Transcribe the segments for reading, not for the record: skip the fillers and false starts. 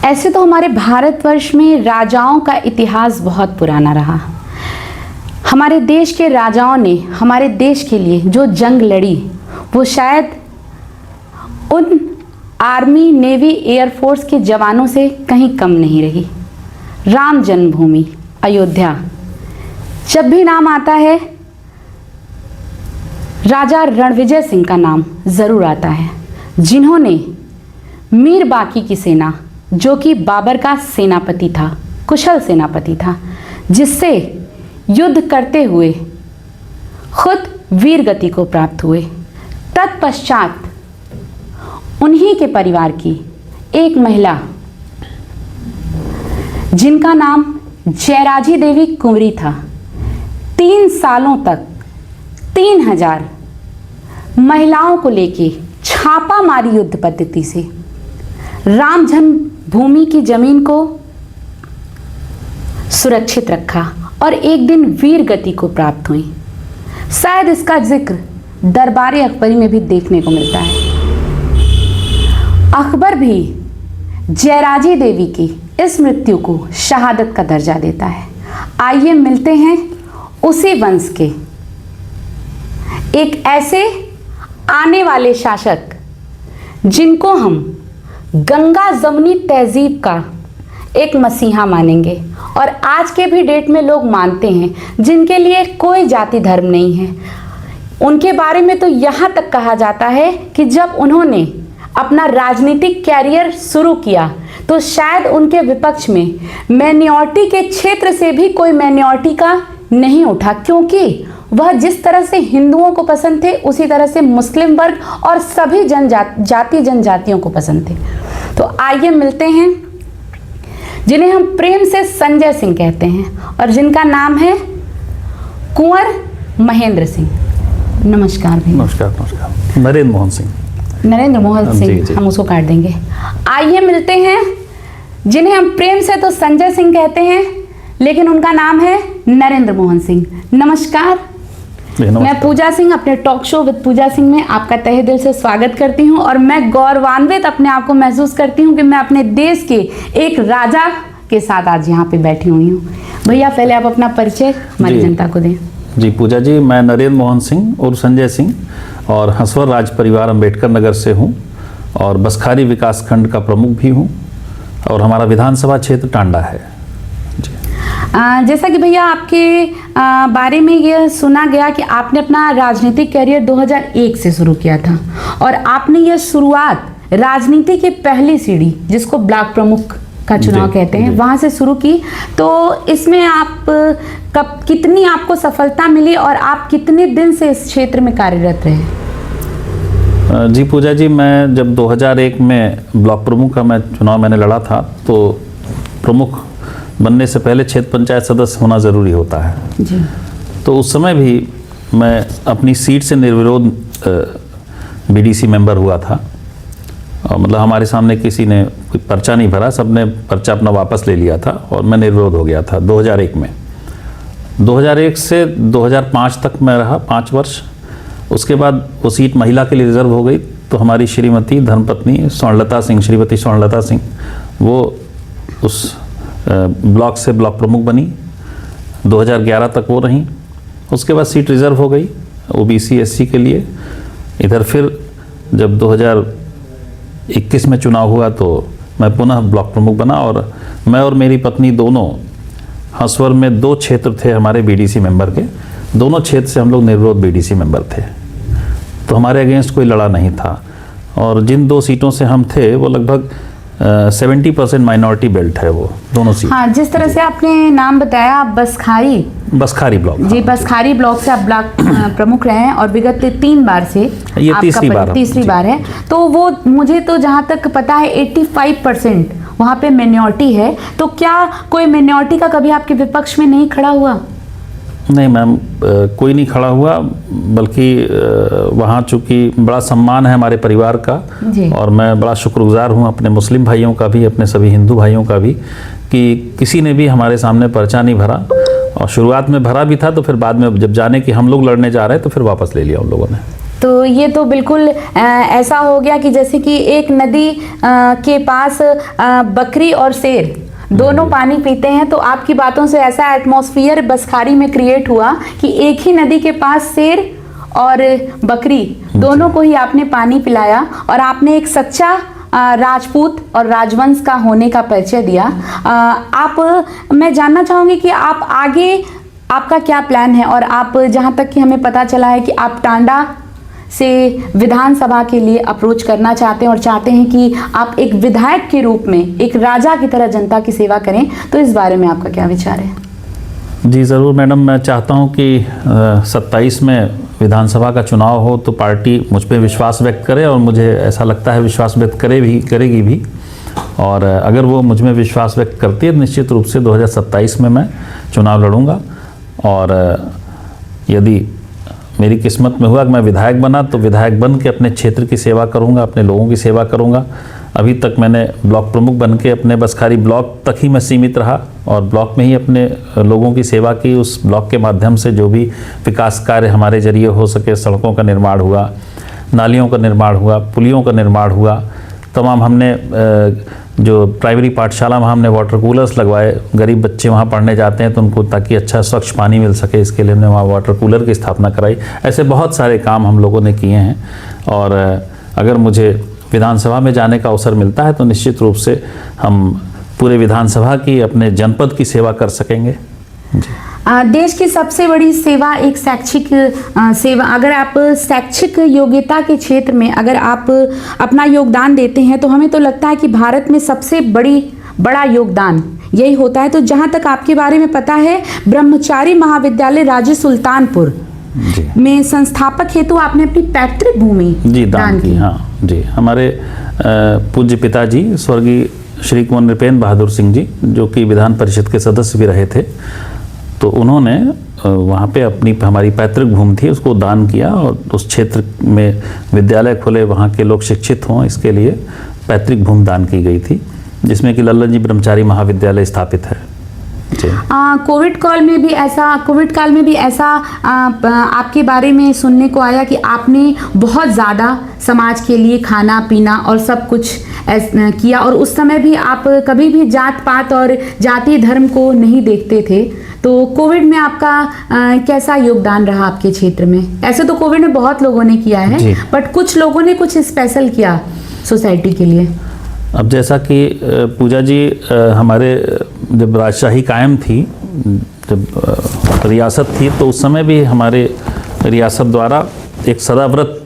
ऐसे तो हमारे भारतवर्ष में राजाओं का इतिहास बहुत पुराना रहा। हमारे देश के राजाओं ने हमारे देश के लिए जो जंग लड़ी वो शायद उन आर्मी, नेवी, एयरफोर्स के जवानों से कहीं कम नहीं रही। राम जन्मभूमि अयोध्या, जब भी नाम आता है राजा रणविजय सिंह का नाम ज़रूर आता है, जिन्होंने मीर बाकी की सेना, जो कि बाबर का सेनापति था, कुशल सेनापति था, जिससे युद्ध करते हुए खुद वीर गति को प्राप्त हुए। तत्पश्चात उन्हीं के परिवार की एक महिला जिनका नाम जयराजी देवी कुंवरी था, 3 सालों तक 3000 महिलाओं को लेके छापामारी युद्ध पद्धति से राम जन्मभूमि की जमीन को सुरक्षित रखा और एक दिन वीर गति को प्राप्त हुई। शायद इसका जिक्र दरबार अकबरी में भी देखने को मिलता है। अकबर भी जयराजी देवी की इस मृत्यु को शहादत का दर्जा देता है। आइए मिलते हैं उसी वंश के एक ऐसे आने वाले शासक जिनको हम गंगा जमुनी तहजीब का एक मसीहा मानेंगे और आज के भी डेट में लोग मानते हैं, जिनके लिए कोई जाति धर्म नहीं है। उनके बारे में तो यहाँ तक कहा जाता है कि जब उन्होंने अपना राजनीतिक कैरियर शुरू किया तो शायद उनके विपक्ष में माइनॉरिटी के क्षेत्र से भी कोई माइनॉरिटी का नहीं उठा, क्योंकि वह जिस तरह से हिंदुओं को पसंद थे उसी तरह से मुस्लिम वर्ग और सभी जनजातियों को पसंद थे। तो आइए मिलते हैं जिन्हें हम प्रेम से संजय सिंह कहते हैं और जिनका नाम है कुंवर महेंद्र सिंह। नमस्कार भैया। नमस्कार। नमस्कार। नरेंद्र मोहन सिंह। नरेंद्र मोहन सिंह, हम उसको काट देंगे। आइए मिलते हैं जिन्हें हम प्रेम से तो संजय सिंह कहते हैं लेकिन उनका नाम है नरेंद्र मोहन सिंह। नमस्कार। मैं पूजा सिंह अपने टॉक शो विद पूजा सिंह में आपका तहे दिल से स्वागत करती हूं और मैं गौरवान्वित अपने आप को महसूस करती हूं कि मैं अपने देश के एक राजा के साथ आज यहाँ पे बैठी हुई हूँ। भैया पहले आप अपना परिचय हमारी जनता को दें। जी पूजा जी, मैं नरेंद्र मोहन सिंह और संजय सिंह और हंसवर राज परिवार अम्बेडकर नगर से हूँ और बसखारी विकास खंड का प्रमुख भी हूँ और हमारा विधानसभा क्षेत्र टांडा है। जैसा कि भैया आपके बारे में यह सुना गया कि आपने अपना राजनीतिक करियर 2001 से शुरू किया था और आपने यह शुरुआत राजनीति की पहली सीढ़ी, जिसको ब्लॉक प्रमुख का चुनाव कहते हैं, वहां से शुरू की। तो इसमें आप कब कितनी आपको सफलता मिली और आप कितने दिन से इस क्षेत्र में कार्यरत रहे? जी पूजा जी, मैं जब 2001 में ब्लॉक प्रमुख का चुनाव मैंने लड़ा था तो प्रमुख बनने से पहले क्षेत्र पंचायत सदस्य होना ज़रूरी होता है जी। तो उस समय भी मैं अपनी सीट से निर्विरोध बीडीसी मेंबर हुआ था और मतलब हमारे सामने किसी ने कोई पर्चा नहीं भरा, सबने पर्चा अपना वापस ले लिया था और मैं निर्विरोध हो गया था 2001 में। 2001 से 2005 तक मैं रहा, 5 वर्ष। उसके बाद वो सीट महिला के लिए रिजर्व हो गई तो हमारी श्रीमती धर्मपत्नी स्वर्णलता सिंह, श्रीमती स्वर्णलता सिंह, वो उस ब्लॉक से ब्लॉक प्रमुख बनी। 2011 तक वो रहीं। उसके बाद सीट रिज़र्व हो गई ओबीसी एससी के लिए। इधर फिर जब 2021 में चुनाव हुआ तो मैं पुनः ब्लॉक प्रमुख बना और मैं और मेरी पत्नी दोनों हंसवर में 2 क्षेत्र थे हमारे बीडीसी मेंबर के, दोनों क्षेत्र से हम लोग निर्विरोध बीडीसी मेंबर थे। तो हमारे अगेंस्ट कोई लड़ा नहीं था और जिन 2 सीटों से हम थे वो लगभग 70% माइनॉरिटी बेल्ट है, वो दोनों सीट। हाँ, जिस तरह से आपने नाम बताया, आप बसखारी ब्लॉक जी, बसखारी ब्लॉक से आप ब्लॉक प्रमुख रहे हैं और विगत 3 बार से ये तीसरी बार है। तो वो मुझे तो जहाँ तक पता है 85% वहाँ पे माइनॉरिटी है। तो क्या कोई माइनॉरिटी का कभी आपके विपक्ष में नहीं खड़ा हुआ? नहीं मैम, कोई नहीं खड़ा हुआ, बल्कि वहाँ चूँकि बड़ा सम्मान है हमारे परिवार का और मैं बड़ा शुक्रगुजार हूँ अपने मुस्लिम भाइयों का भी, अपने सभी हिंदू भाइयों का भी, कि किसी ने भी हमारे सामने पर्चा नहीं भरा और शुरुआत में भरा भी था तो फिर बाद में जब जाने कि हम लोग लड़ने जा रहे हैं तो फिर वापस ले लिया उन लोगों ने। तो ये तो बिल्कुल ऐसा हो गया कि जैसे कि एक नदी के पास बकरी और शेर दोनों पानी पीते हैं, तो आपकी बातों से ऐसा एटमॉस्फेयर बसखारी में क्रिएट हुआ कि एक ही नदी के पास शेर और बकरी दोनों को ही आपने पानी पिलाया और आपने एक सच्चा राजपूत और राजवंश का होने का परिचय दिया। मैं जानना चाहूंगी कि आप आगे आपका क्या प्लान है, और आप जहां तक कि हमें पता चला है कि आप टांडा से विधानसभा के लिए अप्रोच करना चाहते हैं और चाहते हैं कि आप एक विधायक के रूप में एक राजा की तरह जनता की सेवा करें, तो इस बारे में आपका क्या विचार है? जी ज़रूर मैडम, मैं चाहता हूं कि 27 में विधानसभा का चुनाव हो तो पार्टी मुझ पर विश्वास व्यक्त करे, और मुझे ऐसा लगता है विश्वास व्यक्त करेगी भी। और अगर वो मुझ में विश्वास व्यक्त करती है तो निश्चित रूप से 2027 में मैं चुनाव लड़ूंगा। और यदि मेरी किस्मत में हुआ कि मैं विधायक बना तो विधायक बन के अपने क्षेत्र की सेवा करूंगा, अपने लोगों की सेवा करूंगा। अभी तक मैंने ब्लॉक प्रमुख बन के अपने बसखारी ब्लॉक तक ही मैं सीमित रहा और ब्लॉक में ही अपने लोगों की सेवा की। उस ब्लॉक के माध्यम से जो भी विकास कार्य हमारे जरिए हो सके, सड़कों का निर्माण हुआ, नालियों का निर्माण हुआ, पुलियों का निर्माण हुआ, तमाम हमने जो प्राइमरी पाठशाला में हमने वाटर कूलर्स लगवाए, गरीब बच्चे वहाँ पढ़ने जाते हैं तो उनको ताकि अच्छा स्वच्छ पानी मिल सके, इसके लिए हमने वहाँ वाटर कूलर की स्थापना कराई। ऐसे बहुत सारे काम हम लोगों ने किए हैं, और अगर मुझे विधानसभा में जाने का अवसर मिलता है तो निश्चित रूप से हम पूरे विधानसभा की, अपने जनपद की सेवा कर सकेंगे। जी। देश की सबसे बड़ी सेवा एक शैक्षिक सेवा, अगर आप शैक्षिक योग्यता के क्षेत्र में अगर आप अपना योगदान देते हैं तो हमें तो लगता है कि भारत में सबसे बड़ा योगदान यही होता है। तो जहां तक आपके बारे में पता है, ब्रह्मचारी महाविद्यालय राजे सुल्तानपुर में संस्थापक हेतु आपने अपनी पैतृक भूमि दान की। हाँ जी, हमारे पूज्य पिताजी स्वर्गीय श्री कुंवर नृपेंद्र बहादुर सिंह जी, जो कि विधान परिषद के सदस्य भी रहे थे, तो उन्होंने वहाँ पे हमारी पैतृक भूमि थी उसको दान किया, और उस क्षेत्र में विद्यालय खोले, वहाँ के लोग शिक्षित हों, इसके लिए पैतृक भूमि दान की गई थी, जिसमें कि लल्लन जी ब्रह्मचारी महाविद्यालय स्थापित है। कोविड काल में भी ऐसा आपके बारे में सुनने को आया कि आपने बहुत ज़्यादा समाज के लिए खाना पीना और सब कुछ किया, और उस समय भी आप कभी भी जात पात और जाति धर्म को नहीं देखते थे। तो कोविड में आपका कैसा योगदान रहा आपके क्षेत्र में? ऐसे तो कोविड में बहुत लोगों ने किया है, बट कुछ लोगों ने कुछ स्पेशल किया सोसाइटी के लिए। अब जैसा कि पूजा जी, हमारे जब राजशाही कायम थी, जब रियासत थी, तो उस समय भी हमारे रियासत द्वारा एक सदाव्रत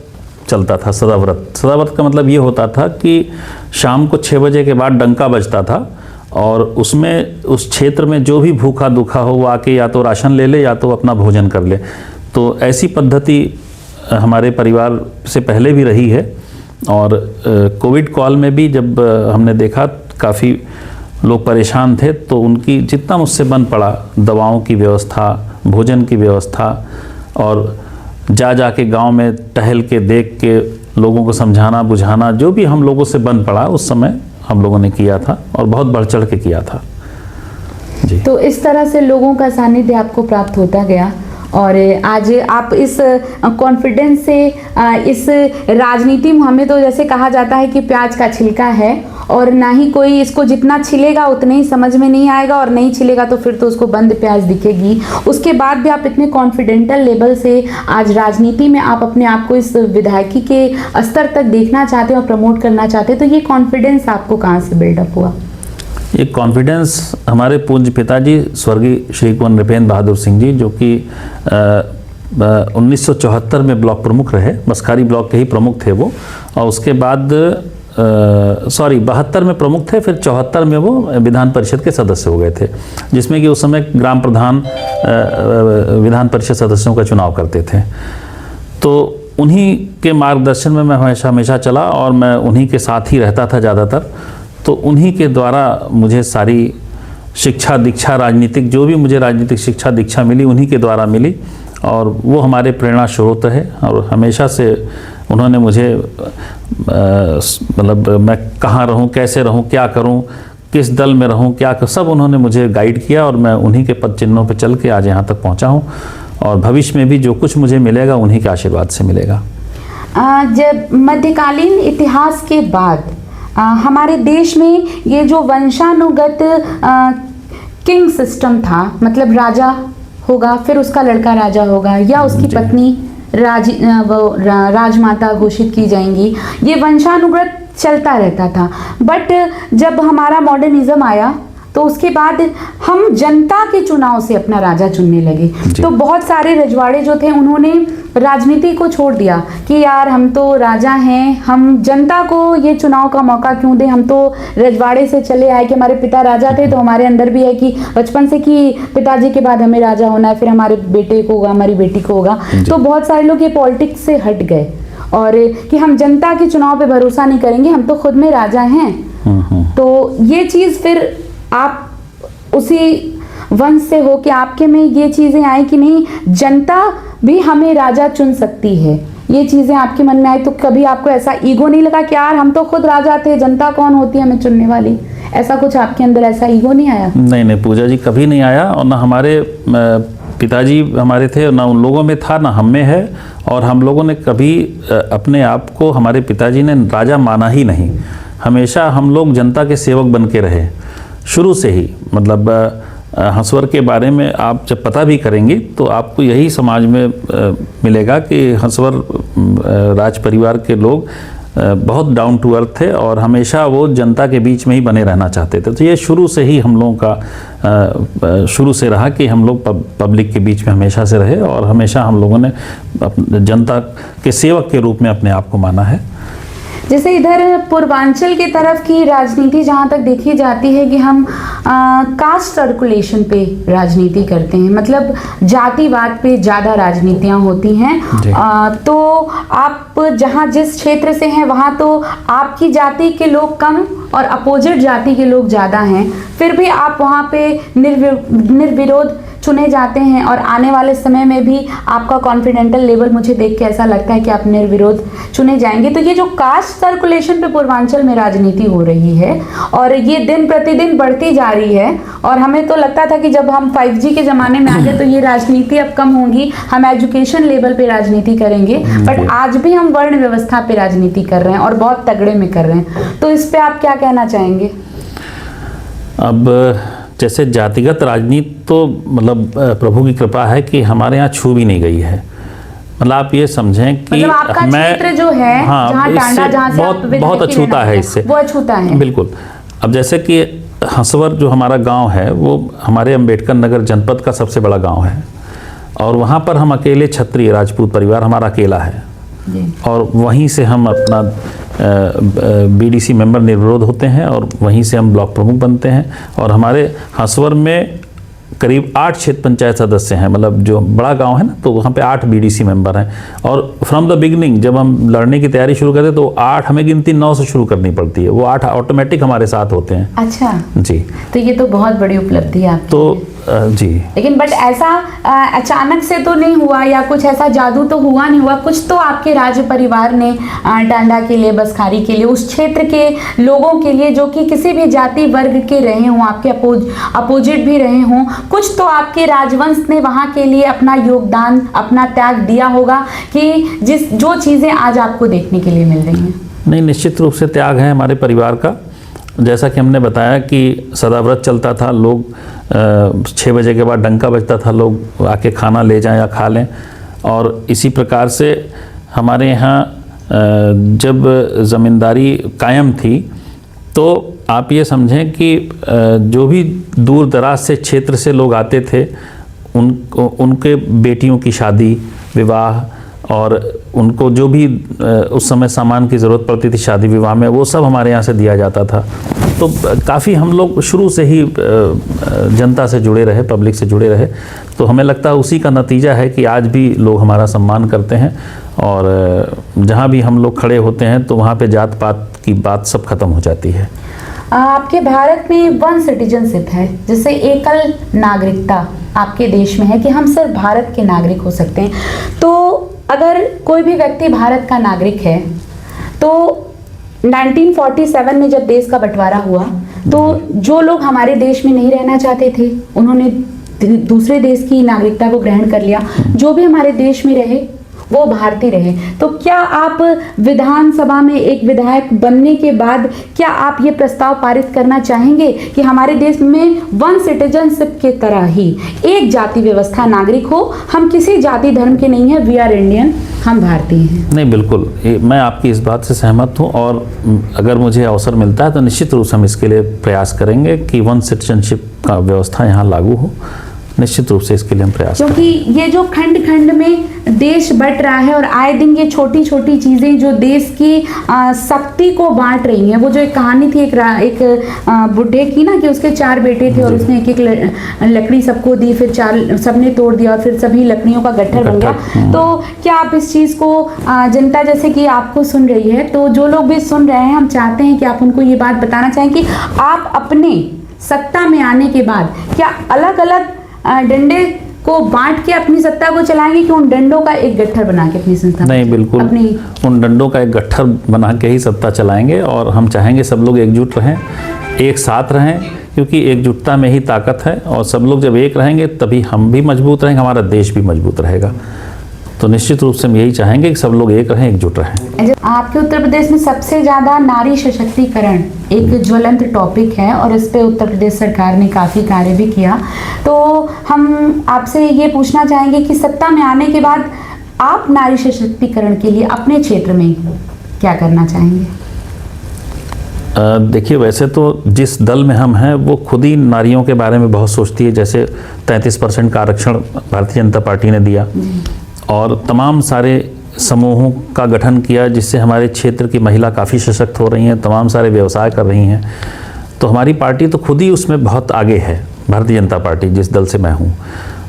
चलता था। सदाव्रत का मतलब ये होता था कि शाम को 6 बजे के बाद डंका बजता था, और उसमें उस क्षेत्र में जो भी भूखा दुखा हो वो आके या तो राशन ले ले या तो अपना भोजन कर ले। तो ऐसी पद्धति हमारे परिवार से पहले भी रही है, और कोविड काल में भी जब हमने देखा काफ़ी लोग परेशान थे, तो उनकी जितना मुझसे बन पड़ा दवाओं की व्यवस्था, भोजन की व्यवस्था, और जा के गांव में टहल के देख के लोगों को समझाना बुझाना, जो भी हम लोगों से बन पड़ा उस समय हम लोगों ने किया था, और बहुत बढ़ चढ़ के किया था जी। तो इस तरह से लोगों का सानिध्य आपको प्राप्त होता गया, और आज आप इस कॉन्फिडेंस से इस राजनीति में, हमें तो जैसे कहा जाता है कि प्याज का छिलका है, और ना ही कोई इसको जितना छिलेगा उतने ही समझ में नहीं आएगा, और नहीं छिलेगा तो फिर तो उसको बंद प्याज दिखेगी। उसके बाद भी आप इतने कॉन्फिडेंटल लेवल से आज राजनीति में आप अपने आप को इस विधायकी के स्तर तक देखना चाहते हैं और प्रमोट करना चाहते हैं, तो ये कॉन्फिडेंस आपको कहाँ से बिल्डअप हुआ? ये कॉन्फिडेंस हमारे पूज्य पिताजी स्वर्गीय श्री कुंवर नृपेंद्र बहादुर सिंह जी, जो कि 1974 में ब्लॉक प्रमुख रहे, बसखारी ब्लॉक के ही प्रमुख थे वो, और उसके बाद 72 में प्रमुख थे, फिर 74 में वो विधान परिषद के सदस्य हो गए थे, जिसमें कि उस समय ग्राम प्रधान विधान परिषद सदस्यों का चुनाव करते थे। तो उन्हीं के मार्गदर्शन में मैं हमेशा चला, और मैं उन्हीं के साथ ही रहता था ज़्यादातर। तो उन्हीं के द्वारा मुझे सारी शिक्षा दीक्षा, राजनीतिक जो भी मुझे राजनीतिक शिक्षा दीक्षा मिली उन्हीं के द्वारा मिली, और वो हमारे प्रेरणा स्रोत है। और हमेशा से उन्होंने मुझे मतलब मैं कहाँ रहूँ, कैसे रहूँ, क्या करूँ, किस दल में रहूँ, क्या सब उन्होंने मुझे गाइड किया, और मैं उन्हीं के पद चिन्हों पर चल के आज यहाँ तक पहुँचा हूँ, और भविष्य में भी जो कुछ मुझे मिलेगा उन्हीं के आशीर्वाद से मिलेगा। जब मध्यकालीन इतिहास के बाद हमारे देश में ये जो वंशानुगत किंग सिस्टम था, मतलब राजा होगा, फिर उसका लड़का राजा होगा या उसकी पत्नी राजमाता घोषित की जाएंगी, ये वंशानुगत चलता रहता था। बट जब हमारा मॉडर्निज्म आया तो उसके बाद हम जनता के चुनाव से अपना राजा चुनने लगे। तो बहुत सारे रजवाड़े जो थे उन्होंने राजनीति को छोड़ दिया कि यार हम तो राजा हैं, हम जनता को ये चुनाव का मौका क्यों दें, हम तो रजवाड़े से चले आए कि हमारे पिता राजा थे, तो हमारे अंदर भी है कि बचपन से कि पिताजी के बाद हमें राजा होना है, फिर हमारे बेटे को होगा, हमारी बेटी को होगा। तो बहुत सारे लोग ये पॉलिटिक्स से हट गए और कि हम जनता के चुनाव पे भरोसा नहीं करेंगे, हम तो खुद में राजा हैं। तो ये चीज़ फिर आप उसी वंश से हो कि आपके में ये चीज़ें आई कि नहीं, जनता भी हमें राजा चुन सकती है, ये चीज़ें आपके मन में आई? तो कभी आपको ऐसा ईगो नहीं लगा कि यार हम तो खुद राजा थे, जनता कौन होती है हमें चुनने वाली? ऐसा कुछ आपके अंदर ऐसा ईगो नहीं आया? नहीं पूजा जी, कभी नहीं आया। और ना हमारे पिताजी हमारे थे, ना उन लोगों में था, ना हम में है। और हम लोगों ने कभी अपने आप को, हमारे पिताजी ने राजा माना ही नहीं। हमेशा हम लोग जनता के सेवक बन के रहे शुरू से ही। मतलब हंसवर के बारे में आप जब पता भी करेंगे तो आपको यही समाज में मिलेगा कि हंसवर राज परिवार के लोग बहुत डाउन टू अर्थ थे और हमेशा वो जनता के बीच में ही बने रहना चाहते थे। तो ये शुरू से ही हम लोगों का शुरू से रहा कि हम लोग पब्लिक के बीच में हमेशा से रहे और हमेशा हम लोगों ने जनता के सेवक के रूप में अपने आप को माना है। जैसे इधर पूर्वांचल की तरफ की राजनीति जहाँ तक देखी जाती है कि हम कास्ट सर्कुलेशन पे राजनीति करते हैं, मतलब जातिवाद पे ज़्यादा राजनीतियाँ होती हैं। तो आप जहाँ जिस क्षेत्र से हैं वहाँ तो आपकी जाति के लोग कम और अपोजिट जाति के लोग ज़्यादा हैं, फिर भी आप वहाँ पे निर्विरोध चुने जाते हैं और आने वाले समय में भी आपका कॉन्फिडेंटल लेवल मुझे देख के ऐसा लगता है कि आप निर्विरोध चुने जाएंगे। तो ये जो कास्ट सर्कुलेशन पे पूर्वांचल में राजनीति हो रही है और ये दिन प्रतिदिन बढ़ती जा रही है, और हमें तो लगता था कि जब हम 5G के ज़माने में आ गए तो ये राजनीति अब कम होगी, हम एजुकेशन लेवल पे राजनीति करेंगे, बट आज भी हम वर्ण व्यवस्था पे राजनीति कर रहे हैं और बहुत तगड़े में कर रहे हैं। तो इस पर आप क्या कहना चाहेंगे? अब जैसे जातिगत राजनीति तो मतलब प्रभु की कृपा है कि हमारे यहाँ छू भी नहीं गई है। मतलब आप ये समझें कि मतलब आपका क्षेत्र जो है, जहाँ टांडा, जहाँ से बहुत अछूता है, इससे वो अछूता है। बिल्कुल। अब जैसे कि हंसवर जो हमारा गांव है वो हमारे अंबेडकर नगर जनपद का सबसे बड़ा गांव है और वहाँ पर हम अकेले क्षत्रिय राजपूत परिवार हमारा अकेला है और वहीं से हम अपना बीडीसी मेंबर निर्विरोध होते हैं और वहीं से हम ब्लॉक प्रमुख बनते हैं। और हमारे हंसवर में करीब 8 क्षेत्र पंचायत सदस्य हैं, मतलब जो बड़ा गांव है ना, तो वहाँ पे 8 बीडीसी मेंबर हैं। और फ्रॉम द बिगनिंग जब हम लड़ने की तैयारी शुरू करते तो 8 हमें गिनती 9 से शुरू करनी पड़ती है, वो 8 ऑटोमेटिक हमारे साथ होते हैं। अच्छा जी, तो ये तो बहुत बड़ी उपलब्धि है आपकी। तो जी, लेकिन बट ऐसा अचानक से तो नहीं हुआ या कुछ ऐसा जादू तो हुआ नहीं हुआ, कुछ तो आपके राज्य परिवार ने टांडा के लिए, बसखारी के लिए, उस क्षेत्र के लोगों के लिए जो कि किसी भी जाति वर्ग के रहे हों, आपके अपोजिट भी रहे हों, कुछ तो आपके राजवंश ने वहाँ के लिए अपना योगदान, अपना त्याग दिया होगा कि जो चीज़ें आज आपको देखने के लिए मिल रही हैं। नहीं, निश्चित रूप से त्याग है हमारे परिवार का। जैसा कि हमने बताया कि सदाव्रत चलता था, लोग 6 बजे के बाद डंका बजता था, लोग आके खाना ले जाएं या खा लें। और इसी प्रकार से हमारे यहाँ जब ज़मींदारी कायम थी तो आप ये समझें कि जो भी दूर दराज से क्षेत्र से लोग आते थे उनके बेटियों की शादी, विवाह और उनको जो भी उस समय सामान की ज़रूरत पड़ती थी शादी विवाह में, वो सब हमारे यहाँ से दिया जाता था। तो काफ़ी हम लोग शुरू से ही जनता से जुड़े रहे, पब्लिक से जुड़े रहे। तो हमें लगता है उसी का नतीजा है कि आज भी लोग हमारा सम्मान करते हैं और जहाँ भी हम लोग खड़े होते हैं तो वहाँ पे जात पात की बात सब खत्म हो जाती है। आपके भारत में वन सिटीजनशिप है, जैसे एकल नागरिकता आपके देश में है कि हम सिर्फ भारत के नागरिक हो सकते हैं। तो अगर कोई भी व्यक्ति भारत का नागरिक है तो 1947 में जब देश का बंटवारा हुआ तो जो लोग हमारे देश में नहीं रहना चाहते थे उन्होंने दूसरे देश की नागरिकता को ग्रहण कर लिया, जो भी हमारे देश में रहे वो भारतीय रहे। तो क्या आप विधानसभा में एक विधायक बनने के बाद क्या आप ये प्रस्ताव पारित करना चाहेंगे कि हमारे देश में वन सिटीजनशिप के तरह ही एक जाति व्यवस्था, नागरिक हो, हम किसी जाति धर्म के नहीं है, वी आर इंडियन, हम भारतीय हैं? नहीं, बिल्कुल मैं आपकी इस बात से सहमत हूँ और अगर मुझे अवसर मिलता है तो निश्चित रूप से हम इसके लिए प्रयास करेंगे कि वन सिटीजनशिप का व्यवस्था यहाँ लागू हो। निश्चित रूप से इसके लिए हम प्रयास क्योंकि ये जो खंड खंड में देश बट रहा है और आए दिन ये छोटी छोटी चीजें जो देश की शक्ति को बांट रही हैं। वो जो एक कहानी थी एक बुढ़े की ना, कि उसके 4 बेटे थे और उसने एक लकड़ी सबको दी, फिर 4 सबने तोड़ दिया और फिर सभी लकड़ियों का गट्ठर बन गया। तो क्या आप इस चीज को जनता जैसे कि आपको सुन रही है, तो जो लोग भी सुन रहे हैं, हम चाहते हैं कि आप उनको ये बात बताना चाहें कि आप अपने सत्ता में आने के बाद क्या अलग अलग डंडे को बांट के अपनी सत्ता को चलाएंगे कि उन डंडों का एक गट्ठर बना के अपनी संस्था? नहीं, बिल्कुल उन डंडों का एक गट्ठर बना के ही सत्ता चलाएंगे और हम चाहेंगे सब लोग एकजुट रहें, एक साथ रहें, क्योंकि एकजुटता में ही ताकत है और सब लोग जब एक रहेंगे तभी हम भी मजबूत रहेंगे, हमारा देश भी मजबूत रहेगा। तो निश्चित रूप से हम यही चाहेंगे कि सब लोग एक रहें, एकजुट रहें। आपके उत्तर प्रदेश में सबसे ज़्यादा नारी सशक्तिकरण एक ज्वलंत टॉपिक है और इस पे उत्तर प्रदेश सरकार ने काफ़ी कार्य भी किया। तो हम आपसे ये पूछना चाहेंगे कि सत्ता में आने के बाद आप नारी सशक्तिकरण के लिए अपने क्षेत्र में क्या करना चाहेंगे? देखिए, वैसे तो जिस दल में हम हैं वो खुद ही नारियों के बारे में बहुत सोचती है। जैसे 33% का आरक्षण भारतीय जनता पार्टी ने दिया और तमाम सारे समूहों का गठन किया जिससे हमारे क्षेत्र की महिला काफ़ी सशक्त हो रही हैं, तमाम सारे व्यवसाय कर रही हैं। तो हमारी पार्टी तो खुद ही उसमें बहुत आगे है, भारतीय जनता पार्टी जिस दल से मैं हूँ।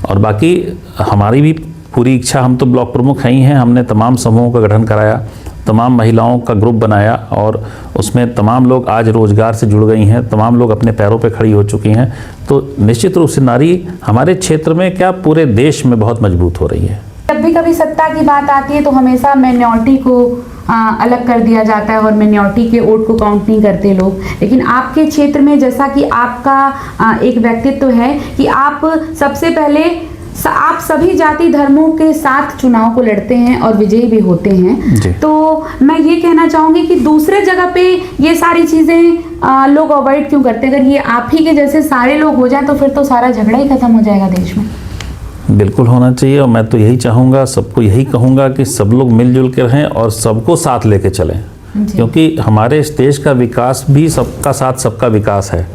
और बाकी हमारी भी पूरी इच्छा, हम तो ब्लॉक प्रमुख ही हैं, हमने तमाम समूहों का गठन कराया, तमाम महिलाओं का ग्रुप बनाया और उसमें तमाम लोग आज रोजगार से जुड़ गई हैं, तमाम लोग अपने पैरों पे खड़ी हो चुकी हैं। तो निश्चित रूप से नारी हमारे क्षेत्र में क्या पूरे देश में बहुत मजबूत हो रही है। जब भी कभी सत्ता की बात आती है तो हमेशा माइनॉरिटी को अलग कर दिया जाता है और माइनॉरिटी के वोट को काउंट नहीं करते लोग। लेकिन आपके क्षेत्र में जैसा कि आपका एक व्यक्तित्व है कि आप सबसे पहले आप सभी जाति धर्मों के साथ चुनाव को लड़ते हैं और विजयी भी होते हैं। तो मैं ये कहना चाहूँगी कि दूसरे जगह पे ये सारी चीज़ें लोग अवॉइड क्यों करते हैं? अगर ये आप ही के जैसे सारे लोग हो जाएं तो फिर तो सारा झगड़ा ही खत्म हो जाएगा देश में। बिल्कुल होना चाहिए और मैं तो यही चाहूँगा, सबको यही कहूँगा कि सब लोग मिलजुल के रहें और सबको साथ लेके चलें, क्योंकि हमारे इस देश का विकास भी सबका साथ सबका विकास है।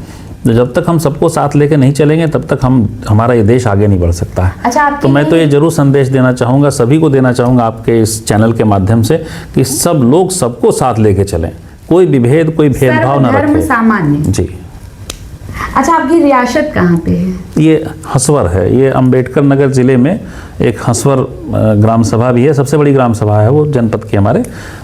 जब तक हम सबको साथ लेके नहीं चलेंगे तब तक हमारा ये देश आगे नहीं बढ़ सकता है। अच्छा, तो मैं तो ये जरूर संदेश देना चाहूँगा, सभी को देना चाहूँगा आपके इस चैनल के माध्यम से कि सब लोग सबको साथ लेके चलें, कोई विभेद कोई भेदभाव न रखें। सामान्य जी। अच्छा, आपकी रियासत कहाँ पे है? ये हंसवर है, ये अंबेडकर नगर जिले में एक हंसवर ग्राम सभा भी है, सबसे बड़ी ग्राम सभा है वो जनपद की हमारे,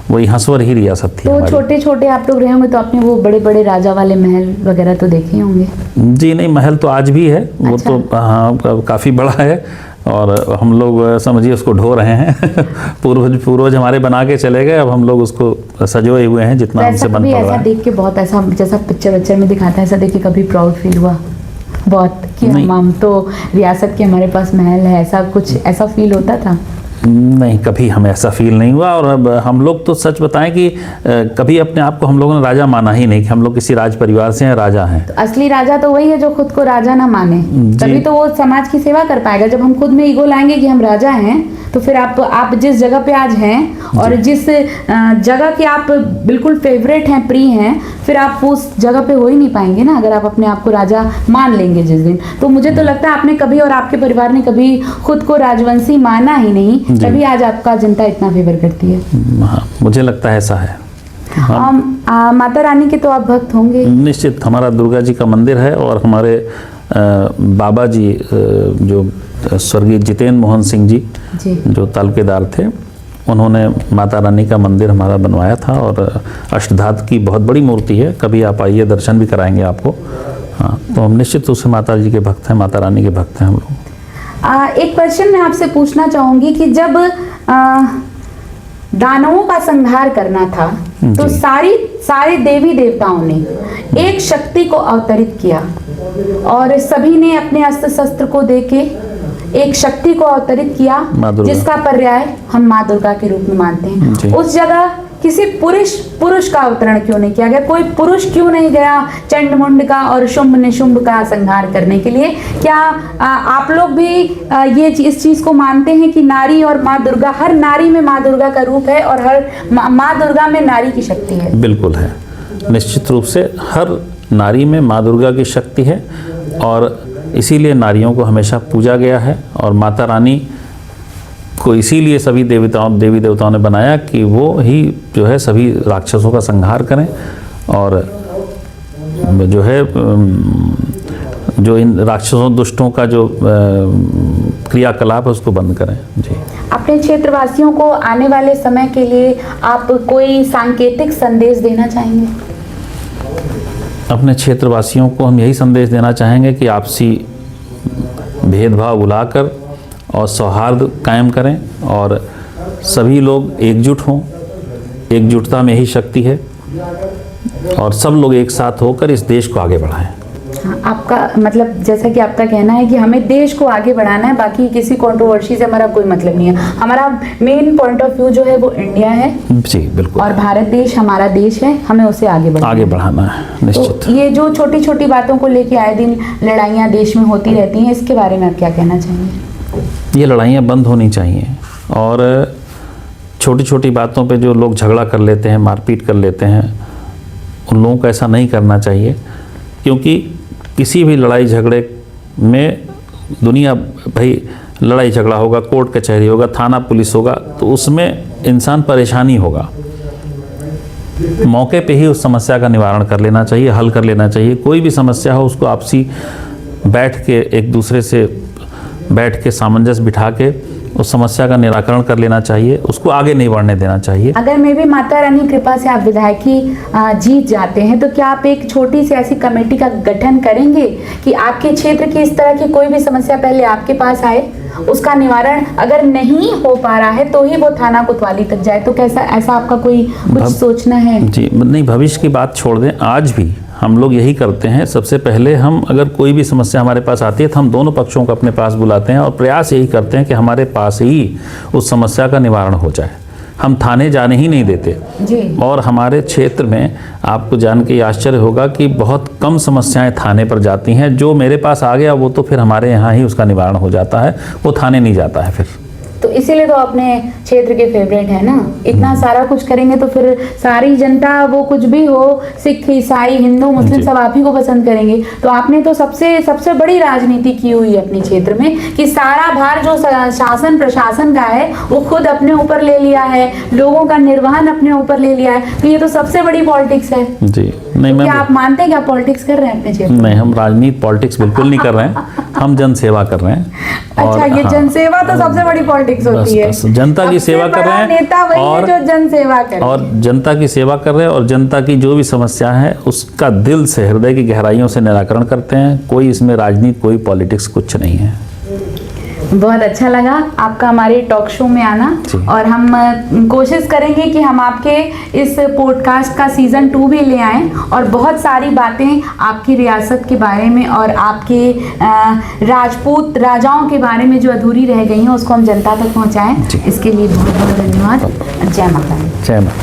वही हंसवर ही रियासत थी। तो छोटे छोटे आप लोग रहे होंगे तो आपने वो बड़े बड़े राजा वाले महल वगैरह तो देखे होंगे? जी नहीं, महल तो आज भी है। वो अच्छा। तो हाँ काफ़ी बड़ा है और हम लोग समझिए उसको ढो रहे हैं। पूर्वज हमारे बना के चले गए, अब हम लोग उसको सजोए हुए हैं जितना हमसे बन पा रहा है। ऐसा देख के बहुत ऐसा जैसा पिक्चर में दिखाता है, ऐसा देख के कभी प्राउड फील हुआ बहुत कि हम तो रियासत के हमारे पास महल है, ऐसा कुछ ऐसा फील होता था? नहीं, कभी हमें ऐसा फील नहीं हुआ। और अब हम लोग तो सच बताएं कि कभी अपने आप को हम लोगों ने राजा माना ही नहीं कि हम लोग किसी राज परिवार से हैं, राजा हैं। तो असली राजा तो वही है जो खुद को राजा ना माने, तभी तो वो समाज की सेवा कर पाएगा। जब हम खुद में ईगो लाएंगे कि हम राजा हैं तो फिर आप जिस जगह पे आज हैं और जिस जगह के आप बिल्कुल फेवरेट हैं, प्रिय हैं, फिर आप उस जगह पे हो ही नहीं पाएंगे ना, अगर आप अपने आप को राजा मान लेंगे जिस दिन। तो मुझे तो लगता है आपने कभी और आपके परिवार ने कभी खुद को राजवंशी माना ही नहीं, तभी आज आपका जनता इतना फेवर करती है। हाँ, मुझे लगता है ऐसा है। माता रानी के तो आप भक्त होंगे? निश्चित, हमारा दुर्गा जी का मंदिर है और हमारे बाबा जी जो स्वर्गीय जितेंद्र मोहन सिंह जी जो तालुकेदार थे, उन्होंने माता रानी का मंदिर हमारा बनवाया था और अष्टधातु की बहुत बड़ी मूर्ति है। कभी आप आइए, दर्शन भी कराएंगे आपको। हाँ, तो हम निश्चित रूप से माता जी के भक्त हैं, माता रानी के भक्त हैं हम लोग। एक क्वेश्चन मैं आपसे पूछना चाहूँगी कि जब दानवों का संहार करना था तो सारे देवी देवताओं ने एक शक्ति को अवतरित किया और सभी ने अपने अस्त्र शस्त्र को देके एक शक्ति को अवतरित किया माँ दुर्गा। जिसका पर्याय हम माँ दुर्गा के रूप में मानते जी। हैं। उस जगह किसी पुरुष का अवतरण क्यों नहीं किया गया? कोई पुरुष क्यों नहीं गया चंडमुंड का और शुंभ निशुंभ का संहार करने के लिए? क्या आप लोग भी इस चीज को मानते हैं कि नारी और माँ दुर्गा, हर नारी में माँ दुर्गा का रूप है और हर माँ दुर्गा में नारी की शक्ति है? बिल्कुल है, निश्चित रूप से हर नारी में माँ दुर्गा की शक्ति है और इसीलिए नारियों को हमेशा पूजा गया है। और माता रानी को इसीलिए सभी देवी देवताओं ने बनाया कि वो ही जो है सभी राक्षसों का संहार करें और जो है जो इन राक्षसों दुष्टों का जो क्रियाकलाप है उसको बंद करें। जी। अपने क्षेत्रवासियों को आने वाले समय के लिए आप कोई सांकेतिक संदेश देना चाहेंगे? अपने क्षेत्रवासियों को हम यही संदेश देना चाहेंगे कि आपसी भेदभाव भुलाकर और सौहार्द कायम करें और सभी लोग एकजुट हों। एकजुटता में ही शक्ति है और सब लोग एक साथ होकर इस देश को आगे बढ़ाएं। हाँ, आपका मतलब जैसा कि आपका कहना है कि हमें देश को आगे बढ़ाना है, बाकी किसी कंट्रोवर्सी से हमारा कोई मतलब नहीं है। हमारा मेन पॉइंट ऑफ व्यू जो है वो इंडिया है। जी बिल्कुल। और भारत देश हमारा देश है, हमें उसे आगे बढ़ाना है निश्चित। तो ये जो छोटी छोटी बातों को लेके आए दिन लड़ाइयाँ देश में होती रहती हैं, इसके बारे में आप क्या कहना चाहेंगे? ये लड़ाइयाँ बंद होनी चाहिए और छोटी छोटी बातों पे जो लोग झगड़ा कर लेते हैं, मारपीट कर लेते हैं, उन लोगों को ऐसा नहीं करना चाहिए। क्योंकि किसी भी लड़ाई झगड़े में दुनिया भाई लड़ाई झगड़ा होगा, कोर्ट कचहरी होगा, थाना पुलिस होगा, तो उसमें इंसान परेशानी होगा। मौके पे ही उस समस्या का निवारण कर लेना चाहिए, हल कर लेना चाहिए। कोई भी समस्या हो उसको आपसी बैठ के एक दूसरे से बैठ के सामंजस्य बिठा के उस समस्या का निराकरण कर लेना चाहिए, उसको आगे नहीं बढ़ने देना चाहिए। अगर मैं भी माता रानी कृपा से आप विधायकी जीत जाते हैं तो क्या आप एक छोटी सी ऐसी कमेटी का गठन करेंगे कि आपके क्षेत्र की इस तरह की कोई भी समस्या पहले आपके पास आए, उसका निवारण अगर नहीं हो पा रहा है तो ही वो थाना कोतवाली तक जाए? तो कैसा ऐसा आपका कोई कुछ सोचना है? जी नहीं, भविष्य की बात छोड़ दें, आज भी हम लोग यही करते हैं। सबसे पहले हम अगर कोई भी समस्या हमारे पास आती है तो हम दोनों पक्षों को अपने पास बुलाते हैं और प्रयास यही करते हैं कि हमारे पास ही उस समस्या का निवारण हो जाए। हम थाने जाने ही नहीं देते जी। और हमारे क्षेत्र में आपको जान के आश्चर्य होगा कि बहुत कम समस्याएं थाने पर जाती हैं। जो मेरे पास आ गया वो तो फिर हमारे यहाँ ही उसका निवारण हो जाता है, वो थाने नहीं जाता है फिर। तो इसीलिए तो अपने क्षेत्र के फेवरेट है ना। इतना सारा कुछ करेंगे तो फिर सारी जनता, वो कुछ भी हो, सिख ईसाई हिंदू मुस्लिम, सब आप ही को पसंद करेंगे। तो आपने तो सबसे बड़ी राजनीति की हुई है अपने क्षेत्र में कि सारा भार जो शासन प्रशासन का है वो खुद अपने ऊपर ले लिया है, लोगों का निर्वहन अपने ऊपर ले लिया है। तो ये तो सबसे बड़ी पॉलिटिक्स है। जी नहीं, क्या आप मानते हैं कि आप पॉलिटिक्स कर रहे हैं अपने क्षेत्र? नहीं, हम राजनीति पॉलिटिक्स बिल्कुल नहीं कर रहे हैं, हम जनसेवा कर रहे हैं। अच्छा, ये जनसेवा तो सबसे बड़ी पॉलिटिक्स होती है। बस जनता की सेवा कर रहे हैं नेता वही है जो जनसेवा कर रहे हैं। और जनता की सेवा कर रहे हैं और जनता की जो भी समस्या है उसका दिल से, हृदय की गहराइयों से निराकरण करते हैं। कोई इसमें राजनीति, कोई पॉलिटिक्स कुछ नहीं है। बहुत अच्छा लगा आपका हमारे टॉक शो में आना और हम कोशिश करेंगे कि हम आपके इस पॉडकास्ट का सीजन 2 भी ले आएं और बहुत सारी बातें आपकी रियासत के बारे में और आपके राजपूत राजाओं के बारे में जो अधूरी रह गई हैं उसको हम जनता तक पहुंचाएं। इसके लिए बहुत बहुत धन्यवाद। जय माता दी। जय माता।